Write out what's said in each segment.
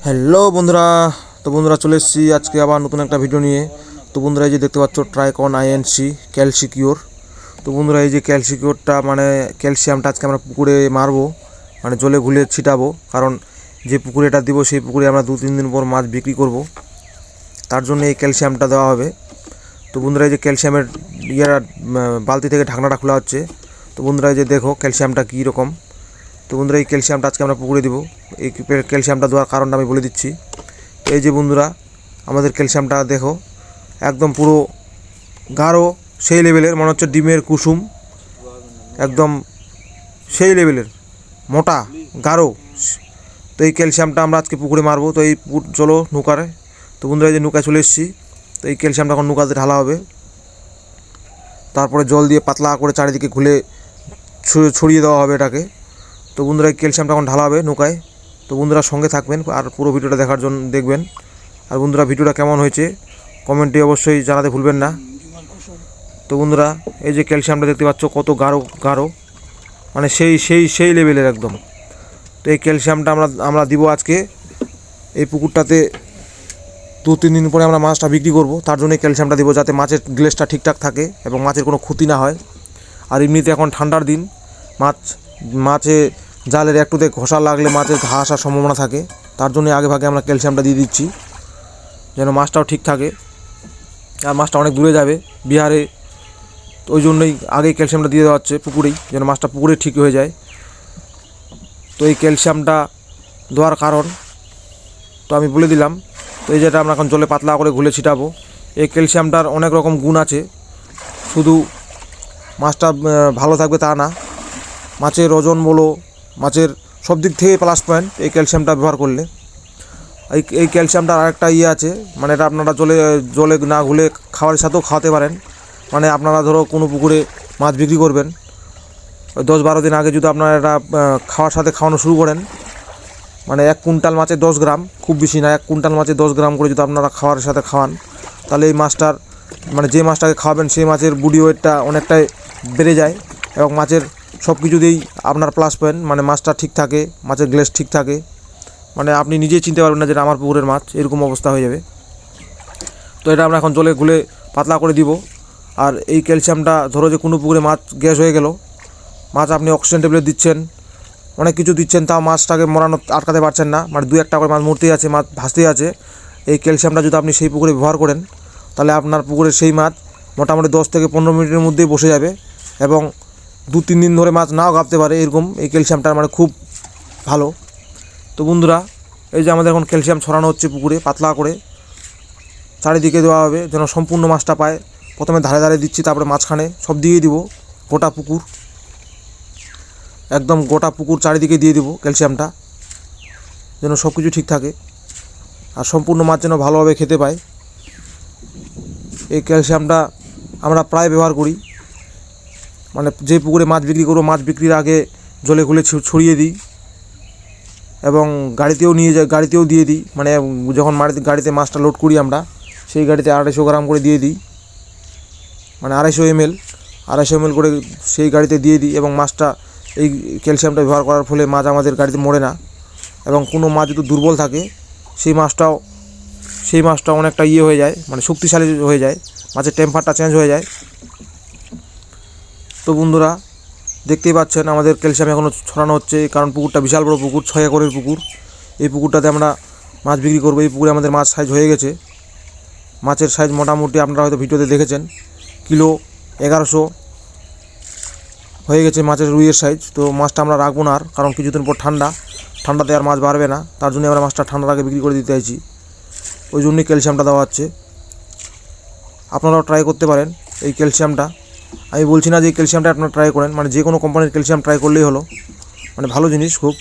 Hello বন্ধুরা। তো বন্ধুরা চলে এসেছি আজকে আবার নতুন একটা ভিডিও নিয়ে। তো বন্ধুরা এই যে দেখতে পাচ্ছ ট্রাইকন আইএনসি ক্যালসিকিওর। তো বন্ধুরা এই যে ক্যালসিকিওরটা মানে ক্যালসিয়ামটা আজকে আমরা পুকুরে মারবো, মানে জলে ঘুলে ছিটাবো। কারণ যে পুকুরে এটা দিব সেই পুকুরে আমরা 2-3 দিন পর মাছ বিক্রি করব, তার জন্য এই ক্যালসিয়ামটা দেওয়া হবে। তো বন্ধুরা এই যে ক্যালসিয়ামের বালতি থেকে ঢাকনাটা খোলা হচ্ছে। তো বন্ধুরা এই যে দেখো ক্যালসিয়ামটা কী রকম। তো বন্ধুরা এই ক্যালসিয়ামটা আজকে আমরা পুকুরে দিব। এই ক্যালসিয়ামটা দেওয়ার কারণটা আমি বলে দিচ্ছি। এই যে বন্ধুরা আমাদের ক্যালসিয়ামটা দেখো, একদম পুরো গাঢ় সেই লেভেলের, মনে হচ্ছে ডিমের কুসুম, একদম সেই লেভেলের মোটা গাঢ়। তো এই ক্যালসিয়ামটা আমরা আজকে পুকুরে মারবো। তো এই পুকুর চলো নৌকারে। তো বন্ধুরা এই যে নৌকায় চলে এসেছি। তো এই ক্যালসিয়ামটা এখন নৌকাতে ঢালা হবে, তারপরে জল দিয়ে পাতলা করে চারিদিকে ঘুলে ছড়িয়ে দেওয়া হবে এটাকে। তো বন্ধুরা এই ক্যালসিয়ামটা এখন ঢালা হবে নৌকায়। তো বন্ধুরা সঙ্গে থাকবেন আর পুরো ভিডিওটা দেখার জন্য দেখবেন। আর বন্ধুরা ভিডিওটা কেমন হয়েছে কমেন্টে অবশ্যই জানাতে ভুলবেন না। তো বন্ধুরা এই যে ক্যালসিয়ামটা দেখতে পাচ্ছ কত গাঢ় গাঢ়, মানে সেই সেই সেই লেভেলের একদম। তো এই ক্যালসিয়ামটা আমরা দিব আজকে এই পুকুরটাতে। 2-3 দিন পরে আমরা মাছটা বিক্রি করব, তার জন্য ক্যালসিয়ামটা দিব যাতে মাছের গ্লেসটা ঠিকঠাক থাকে এবং মাছের কোনো ক্ষতি না হয়। আর এমনিতে এখন ঠান্ডার দিন, মাছে জালের একটুতে ঘষা লাগলে মাছের ঘা আসার সম্ভাবনা থাকে, তার জন্য আগে ভাগে আমরা ক্যালসিয়ামটা দিয়ে দিচ্ছি যেন মাছটাও ঠিক থাকে। আর মাছটা অনেক দূরে যাবে বিহারে, তো ওই জন্যই আগেই ক্যালসিয়ামটা দিয়ে দেওয়া হচ্ছে পুকুরেই, যেন মাছটা পুকুরে ঠিক হয়ে যায়। তো এই ক্যালসিয়ামটা দেওয়ার কারণ তো আমি বলে দিলাম। তো এই যেটা আমরা এখন জলে পাতলা করে ঘুলে ছিটাবো, এই ক্যালসিয়ামটার অনেক রকম গুণ আছে। শুধু মাছটা ভালো থাকবে তা না, মাছের ওজন বলো, মাছের সব দিক থেকে প্লাস পয়েন্ট এই ক্যালসিয়ামটা ব্যবহার করলে। এই ক্যালসিয়ামটার আরেকটা আছে, মানে এটা আপনারা জলে না ঘুলে খাওয়ার সাথেও খাওয়াতে পারেন। মানে আপনারা ধরো কোনো পুকুরে মাছ বিক্রি করবেন, 10-12 দিন আগে যদি আপনারা এটা খাওয়ার সাথে খাওয়ানো শুরু করেন, মানে 1 কুইন্টাল মাছে 10 গ্রাম, খুব বেশি না, 1 কুইন্টাল মাছে 10 গ্রাম করে যদি আপনারা খাওয়ার সাথে খাওয়ান, তাহলে এই মাছটার মানে যে মাছটাকে খাওয়াবেন সেই মাছের বডি ওয়েটটা অনেকটাই বেড়ে যায় এবং মাছের সব কিছুতেই আপনার প্লাস পয়েন্ট, মানে মাছটা ঠিক থাকে, মাছের গ্লেস ঠিক থাকে, মানে আপনি নিজেই চিনতে পারবেন না যেটা আমার পুকুরের মাছ, এরকম অবস্থা হয়ে যাবে। তো এটা আমরা এখন জলে গুলে পাতলা করে দিব। আর এই ক্যালসিয়ামটা ধরো যে কোনো পুকুরে মাছ গ্যাস হয়ে গেল, মাছ আপনি অক্সিজেন ট্যাবলেট দিচ্ছেন, অনেক কিছু দিচ্ছেন, তাও মাছটাকে মরানো আটকাতে পারছেন না, মানে 2-1টা করে মাছ মরতেই আছে, মাছ ভাসতেই আছে। এই ক্যালসিয়ামটা যদি আপনি সেই পুকুরে ব্যবহার করেন, তাহলে আপনার পুকুরের সেই মাছ মোটামুটি 10 থেকে 15 মিনিটের মধ্যেই বসে যাবে এবং 2-3 দিন ধরে মাছ নাও গাবতে পারে, এরকম এই ক্যালসিয়ামটা মানে খুব ভালো। তো বন্ধুরা এই যে আমাদের এখন ক্যালসিয়াম ছড়ানো হচ্ছে পুকুরে পাতলা করে, চারিদিকে দেওয়া হবে যেন সম্পূর্ণ মাছটা পায়। প্রথমে ধারে ধারে দিচ্ছি, তারপরে মাঝখানে সব দিয়ে দিব, গোটা পুকুর, একদম গোটা পুকুর চারিদিকে দিয়ে দিব ক্যালসিয়ামটা, যেন সব কিছু ঠিক থাকে আর সম্পূর্ণ মাছ যেন ভালোভাবে খেতে পায়। এই ক্যালসিয়ামটা আমরা প্রায় ব্যবহার করি, মানে যে পুকুরে মাছ বিক্রি করবো মাছ বিক্রির আগে জলে গুলে ছড়িয়ে দিই এবং গাড়িতেও দিয়ে দিই, মানে যখন গাড়িতে মাছটা লোড করি আমরা, সেই গাড়িতে 250 গ্রাম করে দিয়ে দিই, মানে 250 ml করে সেই গাড়িতে দিয়ে দিই। এবং মাছটা এই ক্যালসিয়ামটা ব্যবহার করার ফলে মাছ আমাদের গাড়িতে মরে না, এবং কোনো মাছ যদি দুর্বল থাকে সেই মাছটাও অনেকটা হয়ে যায়, মানে শক্তিশালী হয়ে যায়, মাছের টেম্পারটা চেঞ্জ হয়ে যায়। তো বন্ধুরা দেখতেই পাচ্ছেন আমাদের ক্যালসিয়াম এখনও ছড়ানো হচ্ছে, কারণ পুকুরটা বিশাল বড় পুকুর, 6 একরের পুকুর। এই পুকুরটাতে আমরা মাছ বিক্রি করবো। এই পুকুরে আমাদের মাছ সাইজ হয়ে গেছে, মাছের সাইজ মোটামুটি আপনারা হয়তো ভিডিওতে দেখেছেন, কিলো 1100 হয়ে গেছে মাছের রুইয়ের সাইজ। তো মাছটা আমরা রাখবো না আর, কারণ কিছুদিন পর ঠান্ডাতে আর মাছ বাড়বে না, তার জন্য আমরা মাছটা ঠান্ডার আগে বিক্রি করে দিতে চাইছি, ওই জন্যই ক্যালসিয়ামটা দেওয়া হচ্ছে। আপনারাও ট্রাই করতে পারেন এই ক্যালসিয়ামটা, আমি বলছি না যে এই ক্যালসিয়ামটা আপনারা ট্রাই করেন, মানে যে কোনো কোম্পানির ক্যালসিয়াম ট্রাই করলেই হলো, মানে ভালো জিনিস খুব।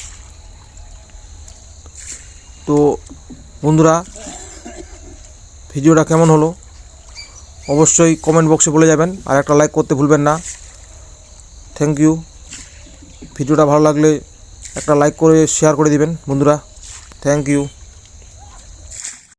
তো বন্ধুরা ভিডিওটা কেমন হলো অবশ্যই কমেন্ট বক্সে বলে যাবেন, আর একটা লাইক করতে ভুলবেন না। Thank you. ভিডিওটা ভালো লাগলে একটা লাইক করে শেয়ার করে দিবেন বন্ধুরা। Thank you.